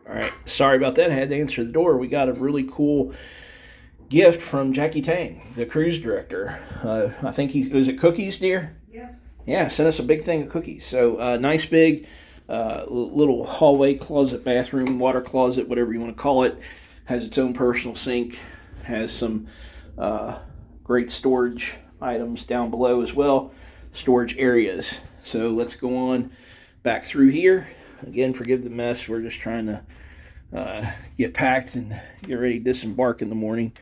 All right, sorry about that. I had to answer the door. We got a really cool gift from Jackie Tang, the cruise director. I think was it cookies, dear? Yes. Yeah, sent us a big thing of cookies. So nice big little hallway closet, bathroom, water closet, whatever you want to call it. Has its own personal sink. Has some great storage items down below as well. Storage areas. So let's go on back through here. Again, forgive the mess. We're just trying to get packed and get ready to disembark in the morning.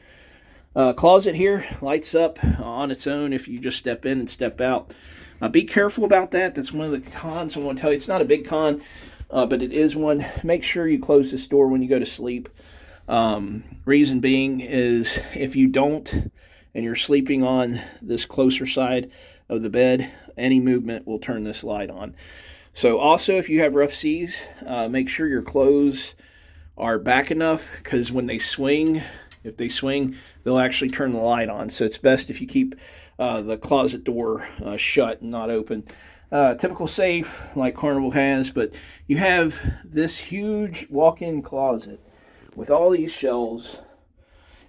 Closet here lights up on its own if you just step in and step out. Be careful about that. That's one of the cons I want to tell you. It's not a big con, but it is one. Make sure you close this door when you go to sleep. Reason being is if you don't and you're sleeping on this closer side of the bed, any movement will turn this light on. So also, if you have rough seas, make sure your clothes are back enough, because when they swing, if they swing, they'll actually turn the light on. So it's best if you keep the closet door shut and not open. Typical safe like Carnival has, but you have this huge walk-in closet with all these shelves.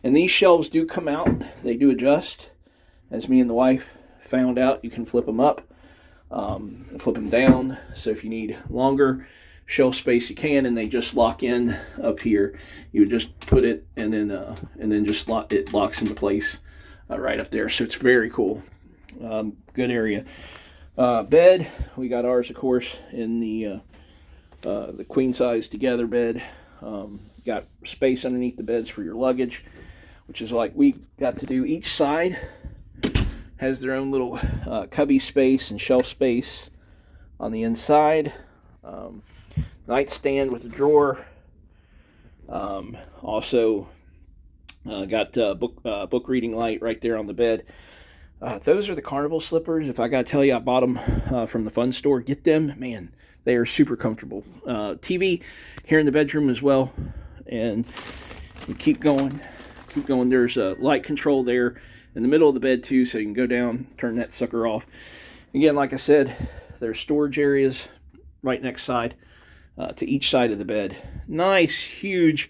And these shelves do come out. They do adjust. As me and the wife found out, you can flip them up. Flip them down, so if you need longer shelf space you can, and they just lock in up here. You would just put it and then just it locks into place right up there. So it's very cool. Good area. Bed, we got ours of course in the queen size together bed. Got space underneath the beds for your luggage, which is like we got to do. Each side has their own little cubby space and shelf space on the inside. Nightstand with a drawer. Also got book reading light right there on the bed. Those are the Carnival slippers. If I gotta tell you, I bought them from the fun store. Get them, man. They are super comfortable. TV here in the bedroom as well. And you keep going. There's a light control there in the middle of the bed too, so you can go down, turn that sucker off. Again, like I said, there's storage areas right next side to each side of the bed. Nice, huge,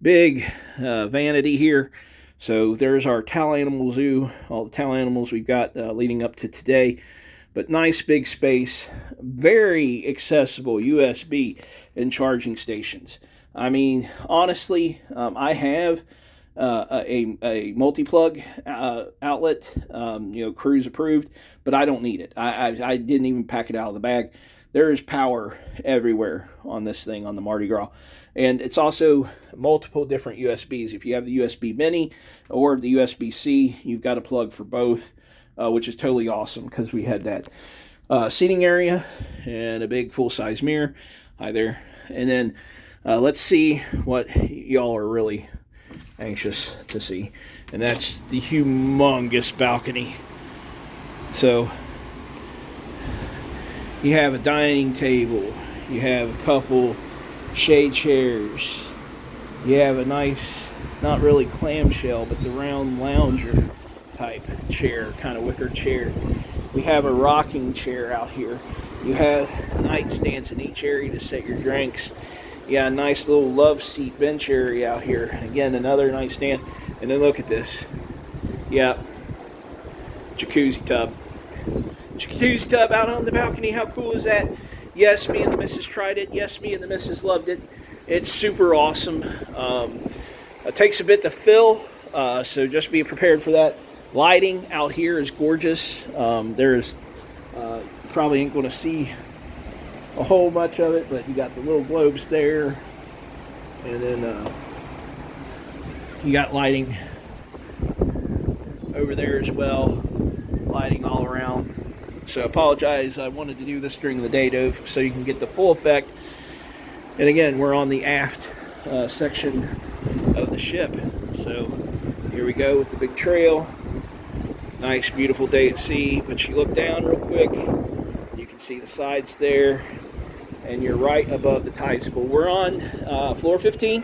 big vanity here. So there's our towel animal zoo, all the towel animals we've got leading up to today. But nice big space, very accessible USB and charging stations. I mean, honestly, I have a multi-plug outlet, cruise approved, but I don't need it. I didn't even pack it out of the bag. There is power everywhere on this thing, on the Mardi Gras. And it's also multiple different USBs. If you have the USB Mini or the USB-C, you've got a plug for both, which is totally awesome because we had that. Seating area and a big full-size mirror. Hi there. And then let's see what y'all are really anxious to see, and that's the humongous balcony. So you have a dining table, you have a couple shade chairs, you have a nice, not really clamshell, but the round lounger type chair, kind of wicker chair. We have a rocking chair out here. You have nightstands in each area to set your drinks. Yeah, a nice little love seat bench area out here. Again, another nightstand. And then look at this. Yeah, jacuzzi tub. Jacuzzi tub out on the balcony. How cool is that? Yes, me and the missus tried it. Yes, me and the missus loved it. It's super awesome. It takes a bit to fill, so just be prepared for that. Lighting out here is gorgeous. There's probably ain't going to see a whole much of it, but you got the little globes there, and then you got lighting over there as well, lighting all around. So I apologize, I wanted to do this during the day though, so you can get the full effect. And again, we're on the aft section of the ship, so here we go with the big trail. Nice beautiful day at sea, but you look down real quick, you can see the sides there, and you're right above the tide spool. We're on floor 15,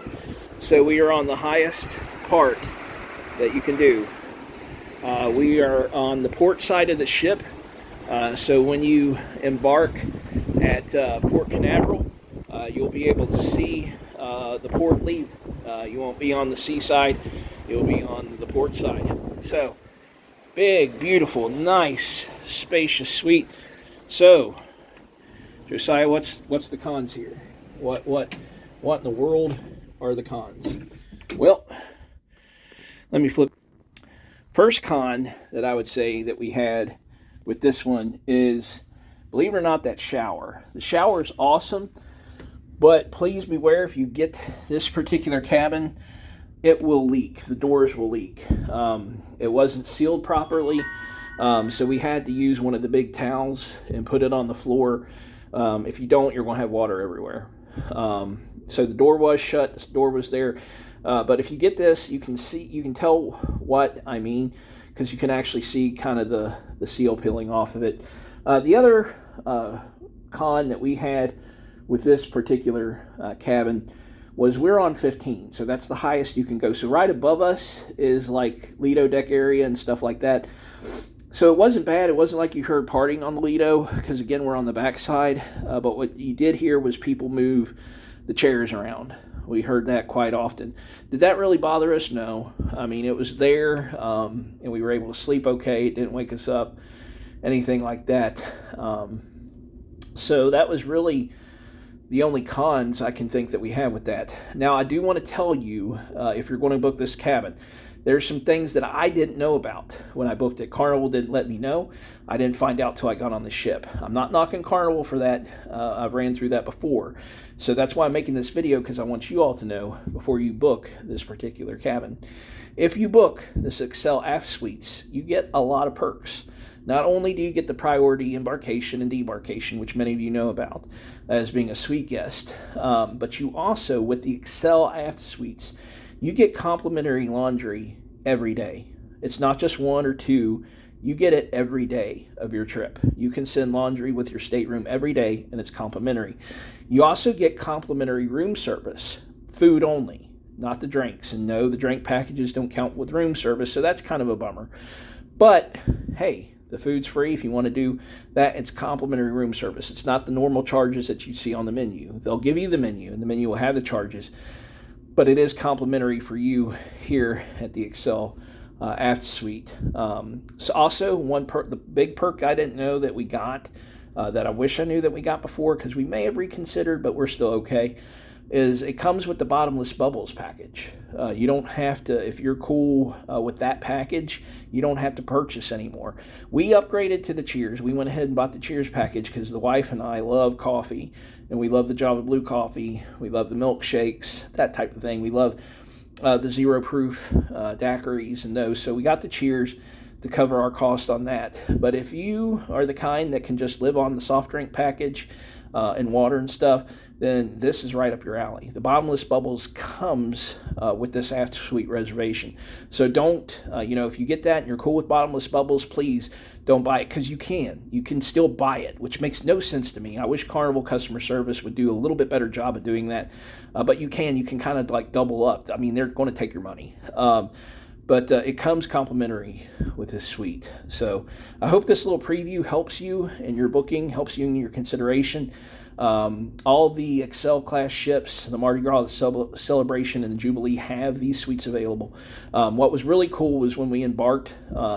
so we are on the highest part that you can do. We are on the port side of the ship, so when you embark at Port Canaveral, you'll be able to see the port lead. You won't be on the seaside, you'll be on the port side. So, big, beautiful, nice, spacious suite. So, Josiah, what's the cons here? What in the world are the cons? Well, let me flip. First con that I would say that we had with this one is, believe it or not, that shower. The shower is awesome, but please beware, if you get this particular cabin, it will leak. The doors will leak. It wasn't sealed properly, so we had to use one of the big towels and put it on the floor. If you don't, you're going to have water everywhere. So the door was shut, the door was there. But if you get this, you can tell what I mean, because you can actually see kind of the seal peeling off of it. The other con that we had with this particular cabin was we're on 15, so that's the highest you can go. So right above us is like Lido deck area and stuff like that. So it wasn't bad. It wasn't like you heard partying on the Lido, because again, we're on the backside. But what you did hear was people move the chairs around. We heard that quite often. Did that really bother us? No. I mean, it was there, and we were able to sleep okay. It didn't wake us up, anything like that. So that was really the only cons I can think that we have with that. Now, I do want to tell you, if you're going to book this cabin, there's some things that I didn't know about when I booked it. Carnival didn't let me know. I didn't find out till I got on the ship. I'm not knocking Carnival for that. I've ran through that before. So that's why I'm making this video, because I want you all to know before you book this particular cabin. If you book this Excel aft suites, you get a lot of perks. Not only do you get the priority embarkation and debarkation, which many of you know about as being a suite guest, but you also, with the Excel aft suites, you get complimentary laundry every day. It's not just one or two. You get it every day of your trip. You can send laundry with your stateroom every day, and it's complimentary. You also get complimentary room service, food only, not the drinks. And no, the drink packages don't count with room service, so that's kind of a bummer. But, hey, the food's free. If you want to do that, it's complimentary room service. It's not the normal charges that you see on the menu. They'll give you the menu, and the menu will have the charges, but it is complimentary for you here at the Excel aft suite. So also, the big perk I didn't know that we got, that I wish I knew that we got before, because we may have reconsidered, but we're still okay, is it comes with the bottomless bubbles package. You don't have to, if you're cool with that package, you don't have to purchase anymore. We upgraded to the Cheers. We went ahead and bought the Cheers package because the wife and I love coffee, and we love the Java Blue coffee. We love the milkshakes, that type of thing. We love the zero proof daiquiris and those. So we got the Cheers to cover our cost on that. But if you are the kind that can just live on the soft drink package and water and stuff, then this is right up your alley. The bottomless bubbles comes with this aft suite reservation. So don't, if you get that and you're cool with bottomless bubbles, please don't buy it, because you can still buy it, which makes no sense to me. I wish Carnival customer service would do a little bit better job of doing that, but you can kind of like double up. I mean, they're going to take your money. But it comes complimentary with this suite. So I hope this little preview helps you in your booking, helps you in your consideration. All the Excel class ships, the Mardi Gras, the Celebration, and the Jubilee have these suites available. What was really cool was when we embarked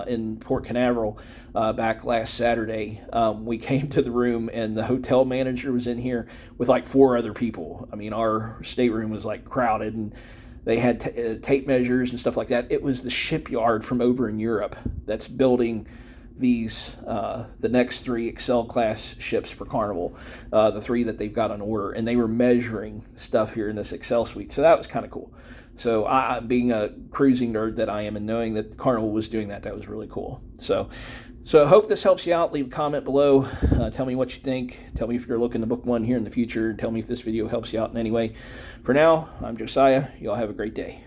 in Port Canaveral back last Saturday, we came to the room and the hotel manager was in here with like 4 other people. I mean, our stateroom was like crowded, and they had tape measures and stuff like that. It was the shipyard from over in Europe that's building these, the next 3 Excel class ships for Carnival, the 3 that they've got on order, and they were measuring stuff here in this Excel suite. So that was kind of cool. So I, being a cruising nerd that I am, and knowing that Carnival was doing that, that was really cool. So I hope this helps you out. Leave a comment below. Tell me what you think. Tell me if you're looking to book one here in the future. Tell me if this video helps you out in any way. For now, I'm Josiah. You all have a great day.